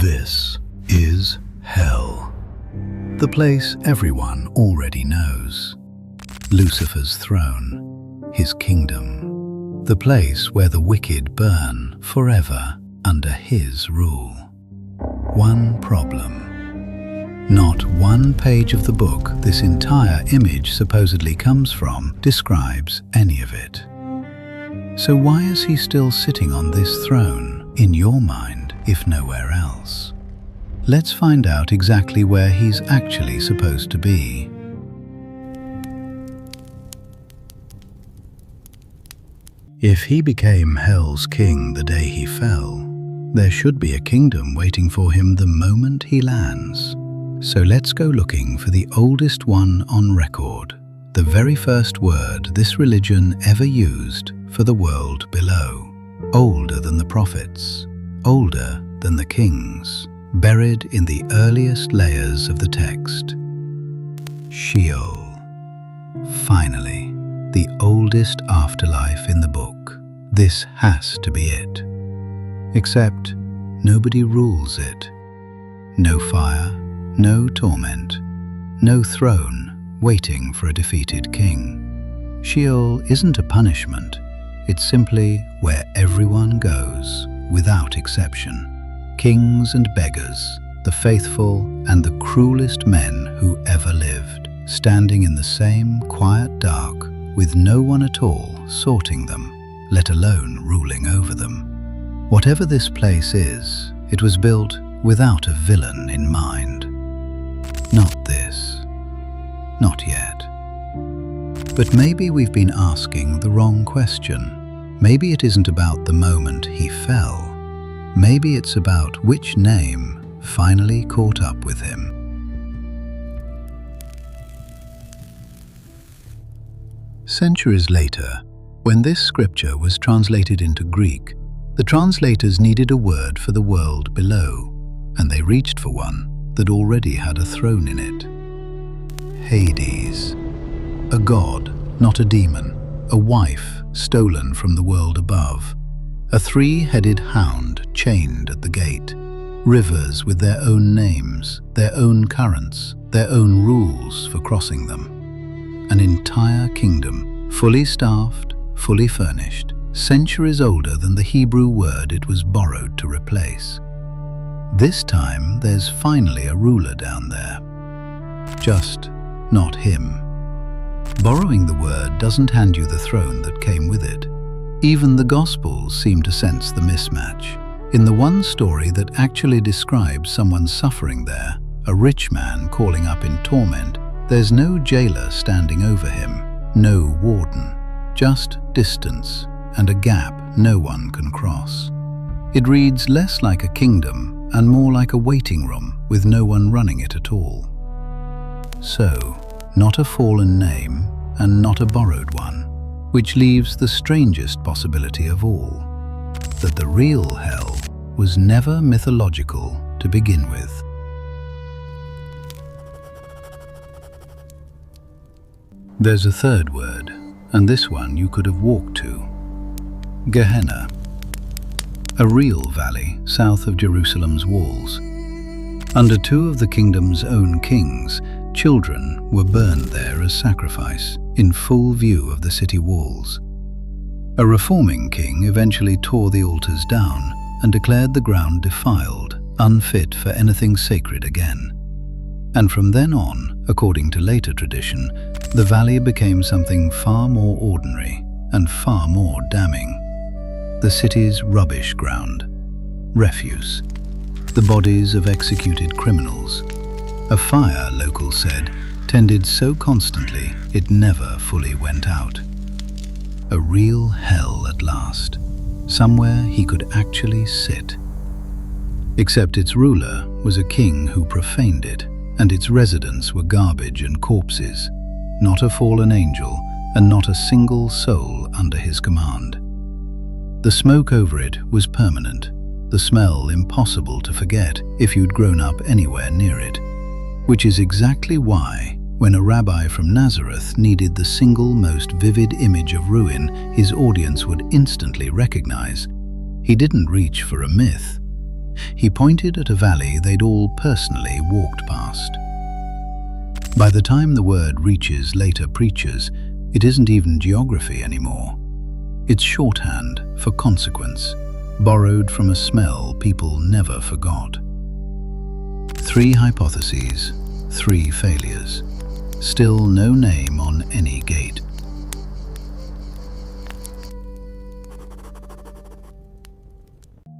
This is Hell, the place everyone already knows. Lucifer's throne, his kingdom, the place where the wicked burn forever under his rule. One problem. Not one page of the book this entire image supposedly comes from describes any of it. So why is he still sitting on this throne, in your mind, if nowhere else? Let's find out exactly where he's actually supposed to be. If he became Hell's king the day he fell, there should be a kingdom waiting for him the moment he lands. So let's go looking for the oldest one on record, the very first word this religion ever used for the world below. Older than the prophets, older than the kings, buried in the earliest layers of the text. Sheol. Finally, the oldest afterlife in the book. This has to be it. Except nobody rules it. No fire, no torment, no throne waiting for a defeated king. Sheol isn't a punishment. It's simply where everyone goes, without exception. Kings and beggars, the faithful and the cruelest men who ever lived, standing in the same quiet dark, with no one at all sorting them, let alone ruling over them. Whatever this place is, it was built without a villain in mind. Not this. Not yet. But maybe we've been asking the wrong question. Maybe it isn't about the moment he fell. Maybe it's about which name finally caught up with him. Centuries later, when this scripture was translated into Greek, the translators needed a word for the world below, and they reached for one that already had a throne in it. Hades. A god, not a demon, a wife stolen from the world above, a three-headed hound chained at the gate, rivers with their own names, their own currents, their own rules for crossing them. An entire kingdom, fully staffed, fully furnished, centuries older than the Hebrew word it was borrowed to replace. This time there's finally a ruler down there. Just not him. Borrowing the word doesn't hand you the throne that came with it. Even the Gospels seem to sense the mismatch. In the one story that actually describes someone suffering there, a rich man calling up in torment, there's no jailer standing over him, no warden, just distance and a gap no one can cross. It reads less like a kingdom and more like a waiting room with no one running it at all. So, not a fallen name and not a borrowed one, which leaves the strangest possibility of all, that the real hell was never mythological to begin with. There's a third word, and this one you could have walked to. Gehenna. A real valley south of Jerusalem's walls. Under two of the kingdom's own kings, children were burned there as sacrifice, in full view of the city walls. A reforming king eventually tore the altars down and declared the ground defiled, unfit for anything sacred again. And from then on, according to later tradition, the valley became something far more ordinary and far more damning. The city's rubbish ground, refuse, the bodies of executed criminals. A fire, locals said, tended so constantly it never fully went out. A real hell at last, somewhere he could actually sit. Except its ruler was a king who profaned it, and its residents were garbage and corpses, not a fallen angel and not a single soul under his command. The smoke over it was permanent, the smell impossible to forget if you'd grown up anywhere near it, which is exactly why, when a rabbi from Nazareth needed the single most vivid image of ruin his audience would instantly recognize, he didn't reach for a myth. He pointed at a valley they'd all personally walked past. By the time the word reaches later preachers, it isn't even geography anymore. It's shorthand for consequence, borrowed from a smell people never forgot. 3 hypotheses, 3 failures. Still no name on any gate.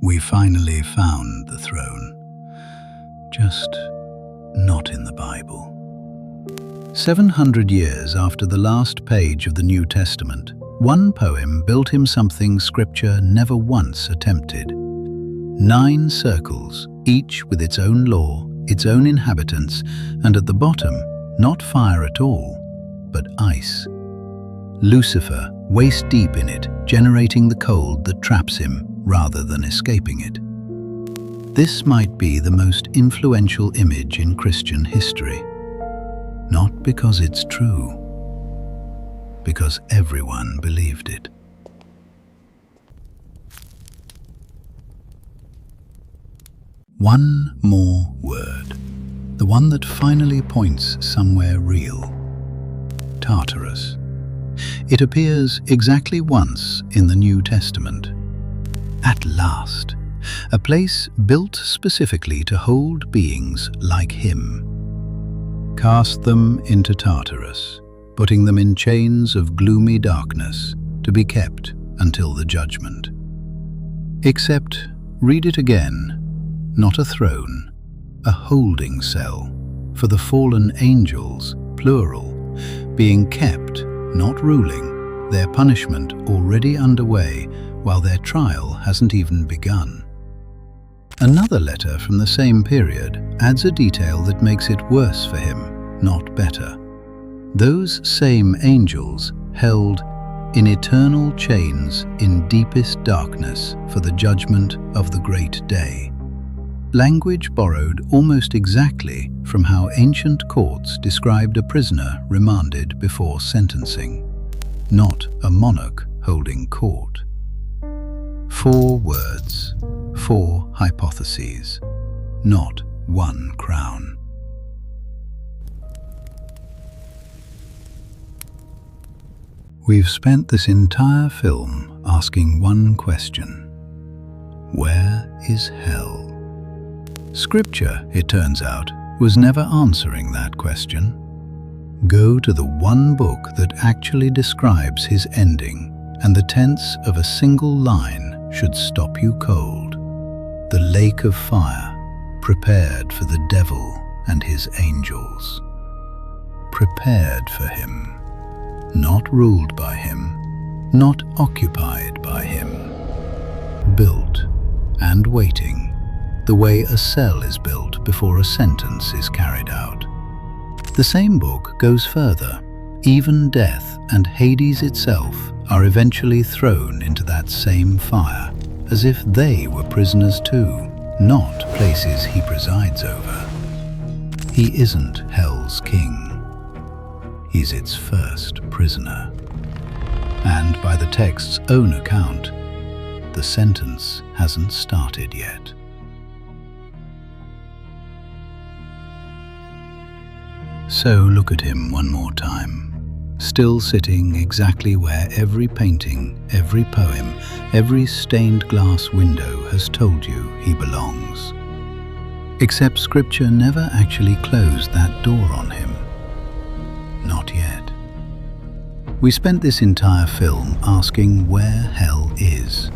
We finally found the throne. Just not in the Bible. 700 years after the last page of the New Testament, one poem built him something Scripture never once attempted. 9 circles, each with its own law, its own inhabitants, and at the bottom, not fire at all, but ice. Lucifer, waist-deep in it, generating the cold that traps him rather than escaping it. This might be the most influential image in Christian history. Not because it's true, because everyone believed it. One more word, the one that finally points somewhere real. Tartarus. It appears exactly once in the New Testament. At last, a place built specifically to hold beings like him. Cast them into Tartarus, putting them in chains of gloomy darkness to be kept until the judgment. Except, read it again, not a throne, a holding cell for the fallen angels, plural, being kept, not ruling, their punishment already underway while their trial hasn't even begun. Another letter from the same period adds a detail that makes it worse for him, not better. Those same angels held in eternal chains in deepest darkness for the judgment of the great day. Language borrowed almost exactly from how ancient courts described a prisoner remanded before sentencing, not a monarch holding court. 4 words, 4 hypotheses, not 1 crown. We've spent this entire film asking one question. Where is hell? Scripture, it turns out, was never answering that question. Go to the one book that actually describes his ending, and the tense of a single line should stop you cold. The lake of fire, prepared for the devil and his angels. Prepared for him, not ruled by him, not occupied by him. Built and waiting, the way a cell is built before a sentence is carried out. The same book goes further. Even death and Hades itself are eventually thrown into that same fire, as if they were prisoners too, not places he presides over. He isn't hell's king. He's its first prisoner. And by the text's own account, the sentence hasn't started yet. So look at him one more time, still sitting exactly where every painting, every poem, every stained glass window has told you he belongs. Except Scripture never actually closed that door on him. Not yet. We spent this entire film asking where hell is.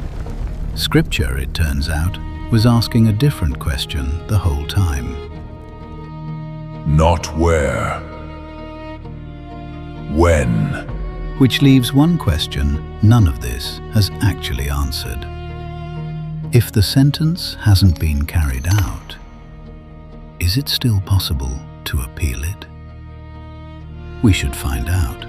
Scripture, it turns out, was asking a different question the whole time. Not where. When. Which leaves one question none of this has actually answered. If the sentence hasn't been carried out, is it still possible to appeal it? We should find out.